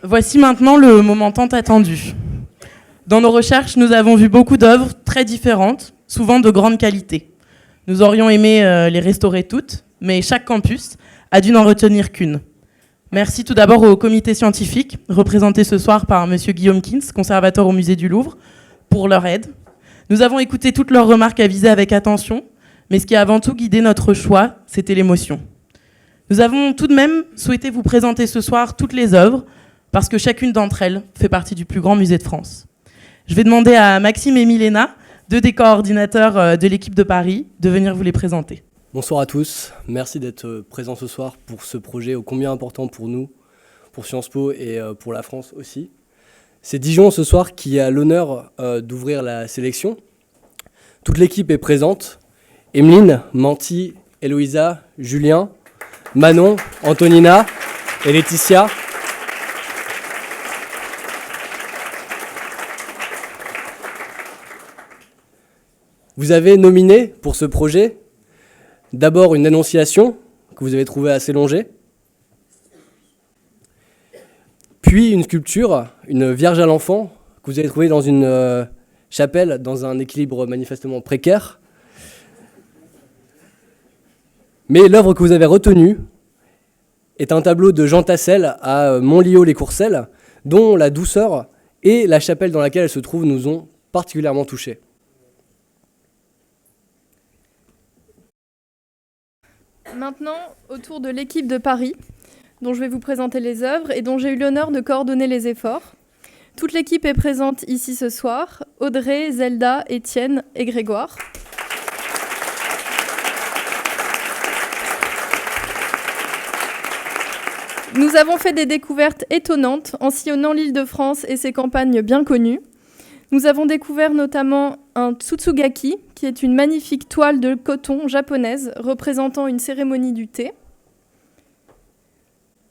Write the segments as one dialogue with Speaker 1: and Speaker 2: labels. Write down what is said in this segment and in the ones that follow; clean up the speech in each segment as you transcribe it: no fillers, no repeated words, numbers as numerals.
Speaker 1: Voici maintenant le moment tant attendu. Dans nos recherches, nous avons vu beaucoup d'œuvres très différentes, souvent de grande qualité. Nous aurions aimé les restaurer toutes, mais chaque campus a dû n'en retenir qu'une. Merci tout d'abord au comité scientifique, représenté ce soir par M. Guillaume Kins, conservateur au musée du Louvre, pour leur aide. Nous avons écouté toutes leurs remarques avisées avec attention, mais ce qui a avant tout guidé notre choix, c'était l'émotion. Nous avons tout de même souhaité vous présenter ce soir toutes les œuvres, parce que chacune d'entre elles fait partie du plus grand musée de France. Je vais demander à Maxime et Milena, deux des coordinateurs de l'équipe de Paris, de venir vous les présenter.
Speaker 2: Bonsoir à tous, merci d'être présents ce soir pour ce projet ô combien important pour nous, pour Sciences Po et pour la France aussi. C'est Dijon ce soir qui a l'honneur d'ouvrir la sélection. Toute l'équipe est présente. Emeline, Manti, Héloïsa, Julien, Manon, Antonina et Laetitia. Vous avez nominé pour ce projet d'abord une annonciation que vous avez trouvée assez longée, puis une sculpture, une Vierge à l'enfant que vous avez trouvée dans une chapelle dans un équilibre manifestement précaire. Mais l'œuvre que vous avez retenue est un tableau de Jean Tassel à Montliau-les-Courcelles, dont la douceur et la chapelle dans laquelle elle se trouve nous ont particulièrement touchés.
Speaker 3: Maintenant, autour de l'équipe de Paris, dont je vais vous présenter les œuvres et dont j'ai eu l'honneur de coordonner les efforts. Toute l'équipe est présente ici ce soir, Audrey, Zelda, Étienne et Grégoire. Nous avons fait des découvertes étonnantes en sillonnant l'Île-de-France et ses campagnes bien connues. Nous avons découvert notamment un Tsutsugaki, qui est une magnifique toile de coton japonaise représentant une cérémonie du thé.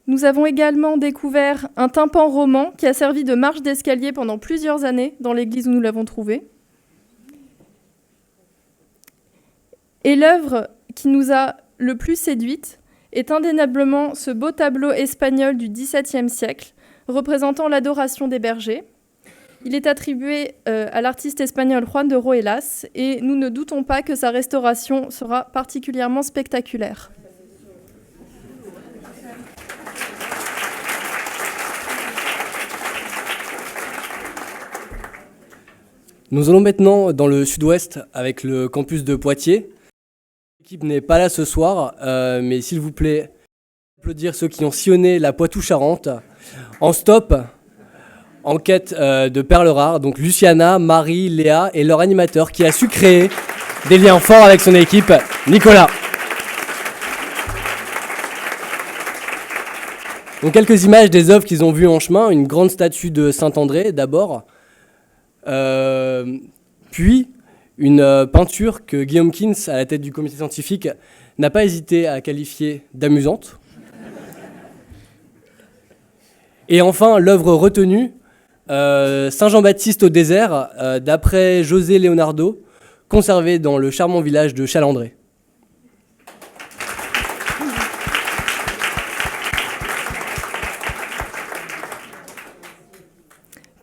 Speaker 3: Nous avons également découvert un tympan roman qui a servi de marche d'escalier pendant plusieurs années dans l'église où nous l'avons trouvé. Et l'œuvre qui nous a le plus séduite est indéniablement ce beau tableau espagnol du XVIIe siècle représentant l'adoration des bergers. Il est attribué à l'artiste espagnol Juan de Roelas et nous ne doutons pas que sa restauration sera particulièrement spectaculaire.
Speaker 2: Nous allons maintenant dans le sud-ouest avec le campus de Poitiers. L'équipe n'est pas là ce soir, mais s'il vous plaît, applaudir ceux qui ont sillonné la Poitou-Charentes en stop, en quête de perles rares. Donc Luciana, Marie, Léa et leur animateur qui a su créer des liens forts avec son équipe, Nicolas. Donc quelques images des œuvres qu'ils ont vues en chemin. Une grande statue de Saint-André d'abord, puis une peinture que Guillaume Kins, à la tête du comité scientifique, n'a pas hésité à qualifier d'amusante. Et enfin, l'œuvre retenue, Saint-Jean-Baptiste au désert, d'après José Leonardo, conservée dans le charmant village de Chalandré.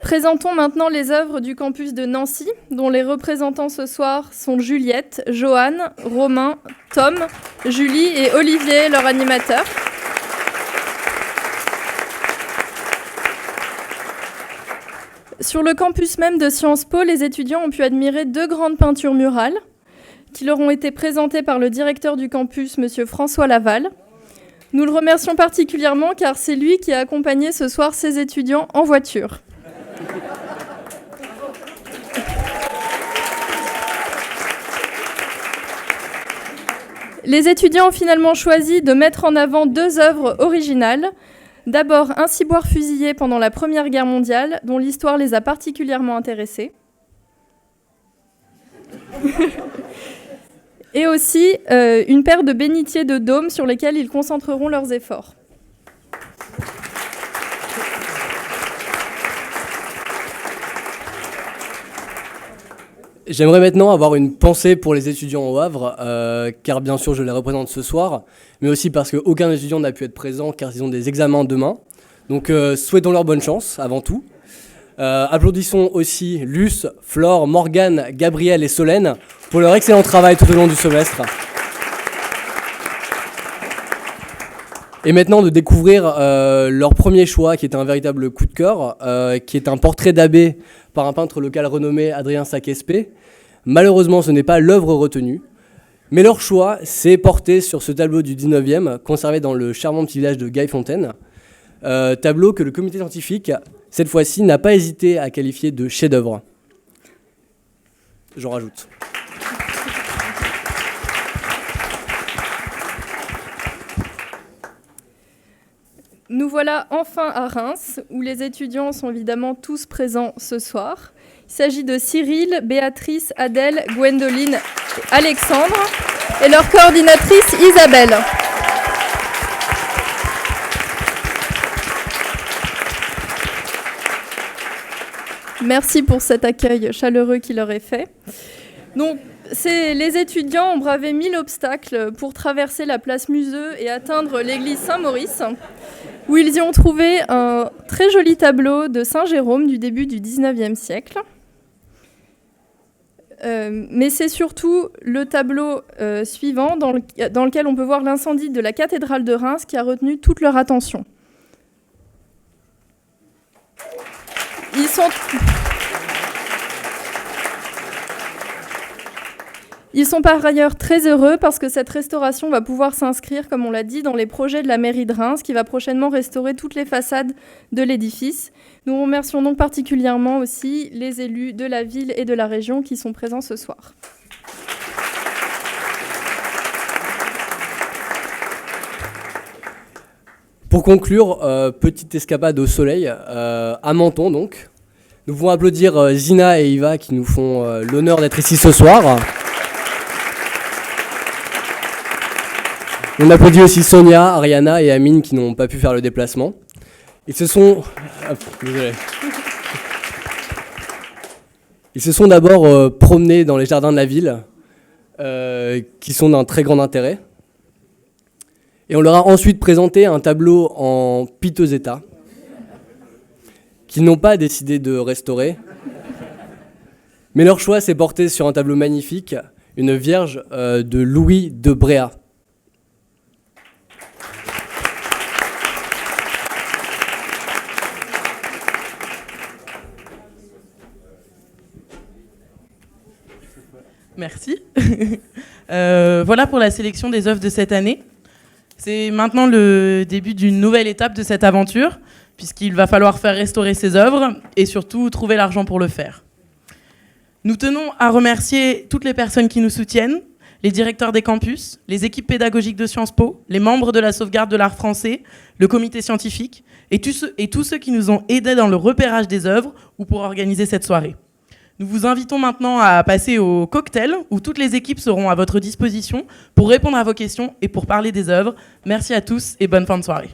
Speaker 3: Présentons maintenant les œuvres du campus de Nancy, dont les représentants ce soir sont Juliette, Joanne, Romain, Tom, Julie et Olivier, leur animateur. Sur le campus même de Sciences Po, les étudiants ont pu admirer deux grandes peintures murales qui leur ont été présentées par le directeur du campus, M. François Laval. Nous le remercions particulièrement car c'est lui qui a accompagné ce soir ses étudiants en voiture. Les étudiants ont finalement choisi de mettre en avant deux œuvres originales. D'abord, un ciboire fusillé pendant la Première Guerre mondiale, dont l'histoire les a particulièrement intéressés. Et aussi une paire de bénitiers de dôme sur lesquels ils concentreront leurs efforts.
Speaker 2: J'aimerais maintenant avoir une pensée pour les étudiants au Havre, car bien sûr je les représente ce soir, mais aussi parce qu'aucun étudiant n'a pu être présent car ils ont des examens demain. Donc souhaitons-leur bonne chance avant tout. Applaudissons aussi Luce, Flore, Morgane, Gabriel et Solène pour leur excellent travail tout au long du semestre. Et maintenant de découvrir leur premier choix qui est un véritable coup de cœur, qui est un portrait d'abbé par un peintre local renommé Adrien Sacquespé. Malheureusement ce n'est pas l'œuvre retenue, mais leur choix s'est porté sur ce tableau du 19e conservé dans le charmant petit village de Gaillefontaine. Tableau que le comité scientifique, cette fois-ci, n'a pas hésité à qualifier de chef-d'œuvre. J'en rajoute.
Speaker 3: Nous voilà enfin à Reims, où les étudiants sont évidemment tous présents ce soir. Il s'agit de Cyril, Béatrice, Adèle, Gwendoline, Alexandre et leur coordinatrice Isabelle. Merci pour cet accueil chaleureux qui leur est fait. Donc, les étudiants ont bravé 1000 obstacles pour traverser la place Museux et atteindre l'église Saint-Maurice, où ils y ont trouvé un très joli tableau de Saint Jérôme du début du 19e siècle. Mais c'est surtout le tableau suivant dans lequel on peut voir l'incendie de la cathédrale de Reims qui a retenu toute leur attention. Ils sont par ailleurs très heureux parce que cette restauration va pouvoir s'inscrire, comme on l'a dit, dans les projets de la mairie de Reims qui va prochainement restaurer toutes les façades de l'édifice. Nous remercions donc particulièrement aussi les élus de la ville et de la région qui sont présents ce soir.
Speaker 2: Pour conclure, petite escapade au soleil, à Menton donc. Nous pouvons applaudir Zina et Iva qui nous font l'honneur d'être ici ce soir. On applaudit aussi Sonia, Ariana et Amine qui n'ont pas pu faire le déplacement. Ils se sont d'abord promenés dans les jardins de la ville, qui sont d'un très grand intérêt. Et on leur a ensuite présenté un tableau en piteux état, qu'ils n'ont pas décidé de restaurer. Mais leur choix s'est porté sur un tableau magnifique, une Vierge de Louis de Bréhat.
Speaker 1: Merci. Voilà pour la sélection des œuvres de cette année. C'est maintenant le début d'une nouvelle étape de cette aventure, puisqu'il va falloir faire restaurer ces œuvres et surtout trouver l'argent pour le faire. Nous tenons à remercier toutes les personnes qui nous soutiennent, les directeurs des campus, les équipes pédagogiques de Sciences Po, les membres de la sauvegarde de l'art français, le comité scientifique et tous ceux qui nous ont aidés dans le repérage des œuvres ou pour organiser cette soirée. Nous vous invitons maintenant à passer au cocktail où toutes les équipes seront à votre disposition pour répondre à vos questions et pour parler des œuvres. Merci à tous et bonne fin de soirée.